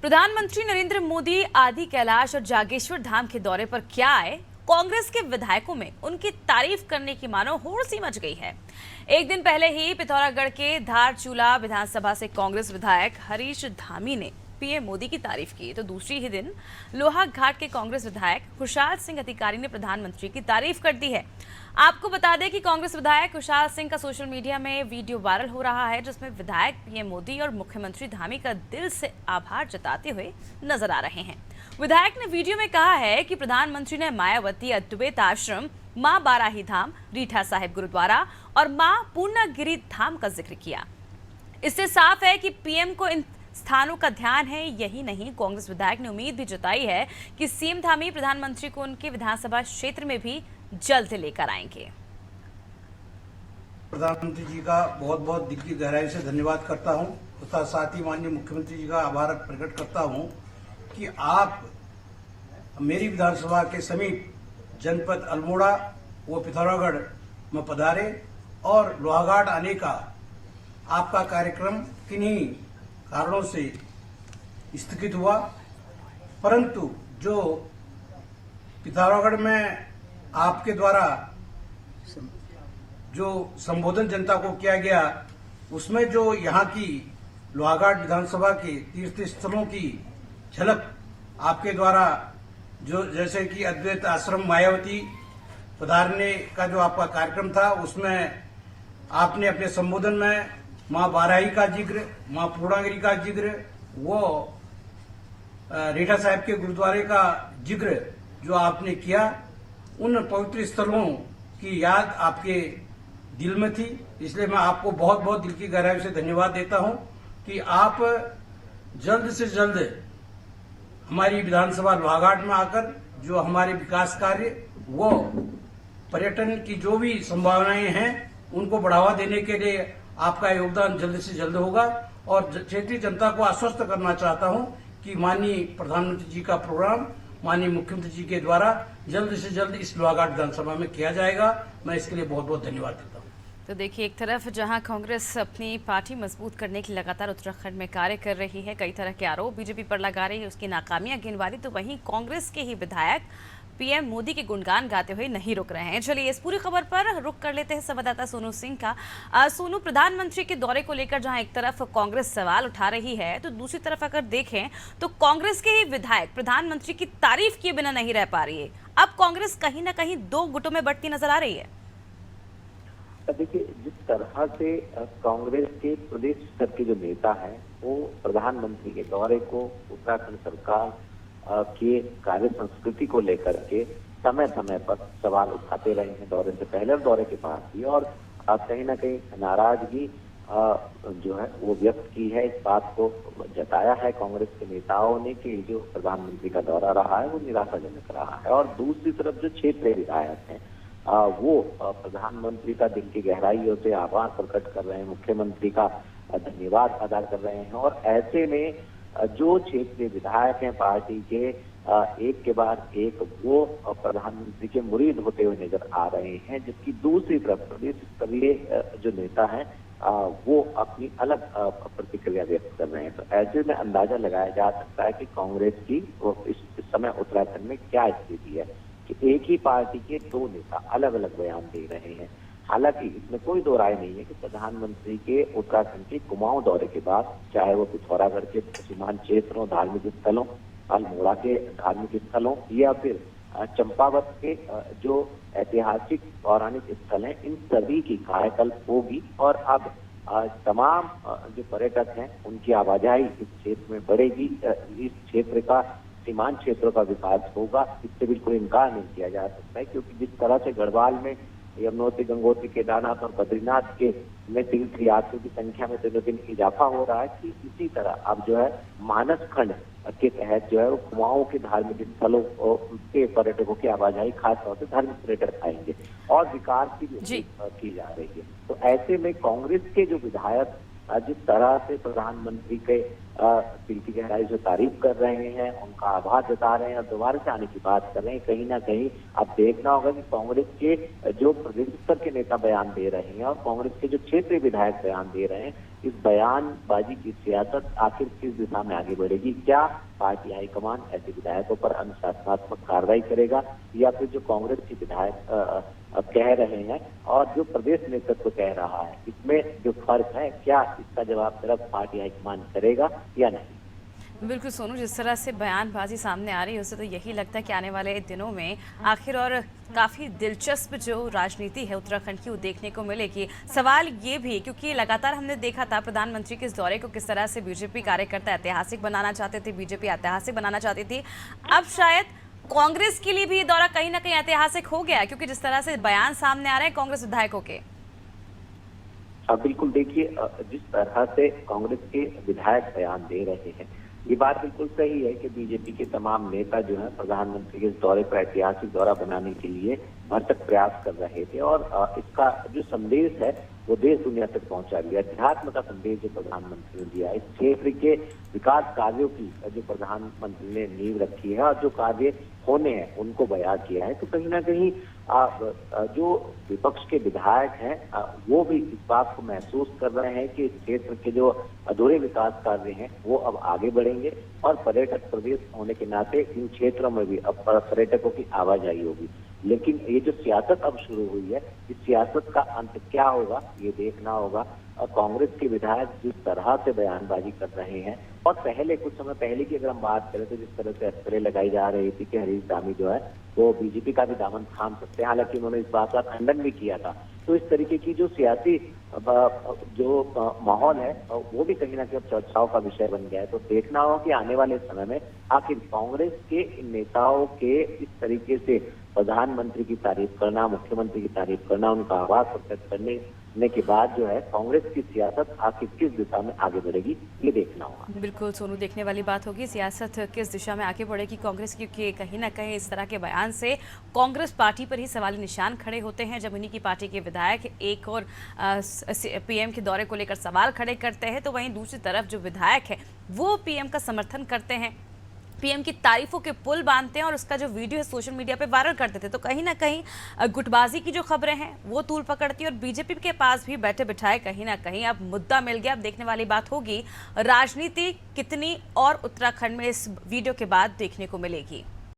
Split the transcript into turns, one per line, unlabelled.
प्रधानमंत्री नरेंद्र मोदी आदि कैलाश और जागेश्वर धाम के दौरे पर क्या आए? कांग्रेस के विधायकों में उनकी तारीफ करने की मानो होड़ सी मच गई है। एक दिन पहले ही पिथौरागढ़ के धारचूला विधानसभा से कांग्रेस विधायक हरीश धामी ने पीएम मोदी की तारीफ की, तो दूसरी ही दिन लोहाघाट के कांग्रेस विधायक खुशाल सिंह अधिकारी ने प्रधानमंत्री की तारीफ कर दी है। आपको बता दें कि कांग्रेस विधायक खुशाल सिंह का सोशल मीडिया में वीडियो वायरल हो रहा है, जिसमें विधायक पीएम मोदी और मुख्यमंत्री धामी का दिल से आभार जताते हुए नजर आ रहे हैं। विधायक ने वीडियो में कहा है कि प्रधानमंत्री ने मायावती अद्वैत आश्रम, मां बाराही धाम, रीठा साहिब गुरुद्वारा और मां पूर्णागिरि धाम का जिक्र किया। इससे साफ है कि पीएम को इन स्थानों का ध्यान है। यही नहीं, कांग्रेस विधायक ने उम्मीद भी जताई है कि सीएम धामी प्रधानमंत्री को उनके विधानसभा क्षेत्र में भी जल्द लेकर आएंगे।
प्रधानमंत्री जी का बहुत बहुत दिल की गहराई से धन्यवाद करता हूं तथा साथ ही माननीय मुख्यमंत्री जी का आभार प्रकट करता हूं कि आप मेरी विधानसभा के समीप जनपद अल्मोड़ा व पिथौरागढ़ में पधारे और लोहाघाट आने का आपका कार्यक्रम किन्हीं कारणों से स्थगित हुआ, परंतु जो पिथौरागढ़ में आपके द्वारा जो संबोधन जनता को किया गया, उसमें जो यहाँ की लोहाघाट विधानसभा के तीर्थ स्थलों की झलक आपके द्वारा जो जैसे कि अद्वैत आश्रम मायावती पधारने का जो आपका कार्यक्रम था, उसमें आपने अपने संबोधन में मां बाराही का जिक्र, मां पूर्णागिरि का जिक्र, वो रीठा साहिब के गुरुद्वारे का जिक्र जो आपने किया, उन पवित्र स्थलों की याद आपके दिल में थी। इसलिए मैं आपको बहुत बहुत दिल की गहराई से धन्यवाद देता हूं कि आप जल्द से जल्द हमारी विधानसभा लोहाघाट में आकर जो हमारे विकास कार्य वो पर्यटन की जो भी संभावनाएं हैं उनको बढ़ावा देने के लिए आपका योगदान जल्द से जल्द होगा। और क्षेत्रीय जनता को आश्वस्त करना चाहता हूं कि माननीय प्रधानमंत्री जी का प्रोग्राम माननीय मुख्यमंत्री जी के द्वारा जल्द से जल्द इस लोहाघाट विधानसभा में किया जाएगा। मैं इसके लिए बहुत बहुत धन्यवाद देता हूं।
तो देखिए, एक तरफ जहां कांग्रेस अपनी पार्टी मजबूत करने की लगातार उत्तराखंड में कार्य कर रही है, कई तरह के आरोप बीजेपी पर लगा रही है, उसकी नाकामियां गिनवा रही, तो वहीं कांग्रेस के ही विधायक पीएम मोदी के गुणगान गाते हुए नहीं रुक रहे हैं। चलिए इस पूरी खबर पर रुक कर लेते हैं संवाददाता सोनू सिंह का। सोनू, प्रधानमंत्री के दौरे को लेकर जहां एक तरफ कांग्रेस सवाल उठा रही है, तो दूसरी तरफ अगर देखें तो कांग्रेस के ही विधायक प्रधानमंत्री की तारीफ किए बिना नहीं रह पा रही है। अब कांग्रेस कहीं ना कहीं दो गुटों में बढ़ती नजर आ रही है।
देखिए, जिस तरह से कांग्रेस के प्रदेश स्तर के जो नेता हैं वो प्रधानमंत्री के दौरे को, उत्तराखंड सरकार के कार्य संस्कृति को लेकर के समय समय पर सवाल उठाते रहे हैं, दौरे से पहले और दौरे के बाद भी, और कहीं ना कहीं नाराजगी जो है वो व्यक्त की है। इस बात को जताया है कांग्रेस के नेताओं ने कि जो प्रधानमंत्री का दौरा रहा है वो निराशाजनक रहा है। और दूसरी तरफ जो क्षेत्रीय विधायक हैं वो प्रधानमंत्री का दिल की गहराइयों से आभार प्रकट कर रहे हैं, मुख्यमंत्री का धन्यवाद अदा कर रहे हैं। और ऐसे में जो क्षेत्रीय विधायक हैं पार्टी के, एक के बाद एक वो प्रधानमंत्री के मुरीद होते हुए नजर आ रहे हैं, जबकि दूसरी तरफ प्रदेश स्तरीय जो नेता हैं वो अपनी अलग प्रतिक्रिया व्यक्त कर रहे हैं। तो ऐसे में अंदाजा लगाया जा सकता है कि कांग्रेस की इस समय उत्तराखंड में क्या स्थिति है कि एक ही पार्टी के दो नेता अलग अलग बयान दे रहे हैं। हालांकि इसमें कोई दो राय नहीं है कि प्रधानमंत्री के उत्तराखंड के कुमाऊं दौरे के बाद, चाहे वो पिथौरागढ़ के सीमांत क्षेत्रों, धार्मिक स्थलों, अल्मोड़ा के धार्मिक स्थलों या फिर चंपावत के जो ऐतिहासिक पौराणिक स्थल हैं, इन सभी की कायाकल्प होगी। और अब तमाम जो पर्यटक हैं उनकी आवाजाही इस क्षेत्र में बढ़ेगी, इस क्षेत्र का सीमांत क्षेत्रों का विकास होगा, इससे बिल्कुल इनकार नहीं किया जा सकता है। क्योंकि जिस तरह से गढ़वाल में यमुनोत्री, गंगोत्री, केदारनाथ और बद्रीनाथ के में तीर्थ यात्रियों की संख्या में दिनों दिन इजाफा हो रहा है, कि इसी तरह अब जो है मानस खंड के तहत जो है वो कुमाऊं के धार्मिक स्थलों के पर्यटकों की आवाजाही खास तौर से धार्मिक पर्यटक आएंगे और विकास की की जा रही है। तो ऐसे में कांग्रेस के जो विधायक जिस तरह से प्रधानमंत्री के दिल की गहराई से तारीफ कर रहे हैं, उनका आभार जता रहे हैं और दोबारा से आने की बात कर रहे हैं, कहीं ना कहीं अब देखना होगा कि कांग्रेस के जो प्रदेश स्तर के नेता बयान दे रहे हैं और कांग्रेस के जो क्षेत्रीय विधायक बयान दे रहे हैं, इस बयानबाजी की सियासत आखिर किस दिशा में आगे बढ़ेगी? क्या पार्टी हाईकमान ऐसे विधायकों पर अनुशासनात्मक कार्रवाई करेगा, या फिर जो कांग्रेस के विधायक कह रहे हैं और जो प्रदेश नेतृत्व कह रहा है, इसमें जो फर्क है, क्या इसका जवाब सिर्फ पार्टी हाईकमान करेगा या नहीं?
बिल्कुल सोनू, जिस तरह से बयानबाजी सामने आ रही है उससे तो यही लगता है कि आने वाले दिनों में आखिर और काफ़ी दिलचस्प जो राजनीति है उत्तराखंड की वो देखने को मिलेगी। सवाल ये भी, क्योंकि लगातार हमने देखा था प्रधानमंत्री के इस दौरे को किस तरह से बीजेपी कार्यकर्ता ऐतिहासिक बनाना चाहते थे, बीजेपी ऐतिहासिक बनाना चाहती थी। अब शायद कांग्रेस के लिए भी ये दौरा कहीं ना कहीं ऐतिहासिक हो गया, क्योंकि जिस तरह से बयान सामने आ रहे हैं कांग्रेस विधायकों के।
बिल्कुल, देखिए जिस तरह से कांग्रेस के विधायक बयान दे रहे हैं, ये बात बिल्कुल सही है कि बीजेपी के तमाम नेता जो है प्रधानमंत्री के इस दौरे पर ऐतिहासिक दौरा बनाने के लिए भरसक प्रयास कर रहे थे, और इसका जो संदेश है वो देश दुनिया तक पहुंचा दिया। अध्यात्म का संदेश जो प्रधानमंत्री ने दिया, इस क्षेत्र के विकास कार्यों की जो प्रधानमंत्री ने नींव रखी है और जो कार्य होने हैं उनको बयां किया है, तो कहीं ना कहीं जो विपक्ष के विधायक हैं वो भी इस बात को महसूस कर रहे हैं कि इस क्षेत्र के जो अधूरे विकास कार्य हैं वो अब आगे बढ़ेंगे, और पर्यटक प्रदेश होने के नाते इन क्षेत्रों में भी अब पर्यटकों की आवाजाही होगी। लेकिन ये जो सियासत अब शुरू हुई है, इस सियासत का अंत क्या होगा ये देखना होगा। और कांग्रेस के विधायक जिस तरह से बयानबाजी कर रहे हैं, और पहले कुछ समय पहले की अगर हम बात करें तो जिस तरह से अटकलें लगाई जा रही थी कि हरीश धामी जो है वो बीजेपी का भी दामन थाम सकते हैं, हालांकि उन्होंने इस बात का खंडन भी किया था। तो इस तरीके की जो सियासी जो माहौल है वो भी कहीं ना कहीं चर्चाओं का विषय बन गया है। तो देखना होगा कि आने वाले समय में आखिर कांग्रेस के इन नेताओं के इस तरीके से प्रधानमंत्री की तारीफ करना, मुख्यमंत्री की तारीफ करना, उनका आवाज प्रकट करने के बाद जो है कांग्रेस की सियासत आखिर किस दिशा में आगे बढ़ेगी ये देखना होगा।
बिल्कुल सोनू, देखने वाली बात होगी सियासत किस दिशा में आगे बढ़ेगी कांग्रेस की, क्योंकि कहीं ना कहीं इस तरह के बयान से कांग्रेस पार्टी पर ही सवाली निशान खड़े होते हैं। जब उन्हीं की पार्टी के विधायक एक और पीएम के दौरे को लेकर सवाल खड़े करते हैं, तो वहीं दूसरी तरफ जो विधायक है वो पीएम का समर्थन करते हैं, पीएम की तारीफों के पुल बांधते हैं और उसका जो वीडियो है सोशल मीडिया पे वायरल करते थे। तो कहीं ना कहीं गुटबाजी की जो खबरें हैं वो तूल पकड़ती है, और बीजेपी के पास भी बैठे बिठाए कहीं ना कहीं अब मुद्दा मिल गया। अब देखने वाली बात होगी राजनीति कितनी और उत्तराखंड में इस वीडियो के बाद देखने को मिलेगी।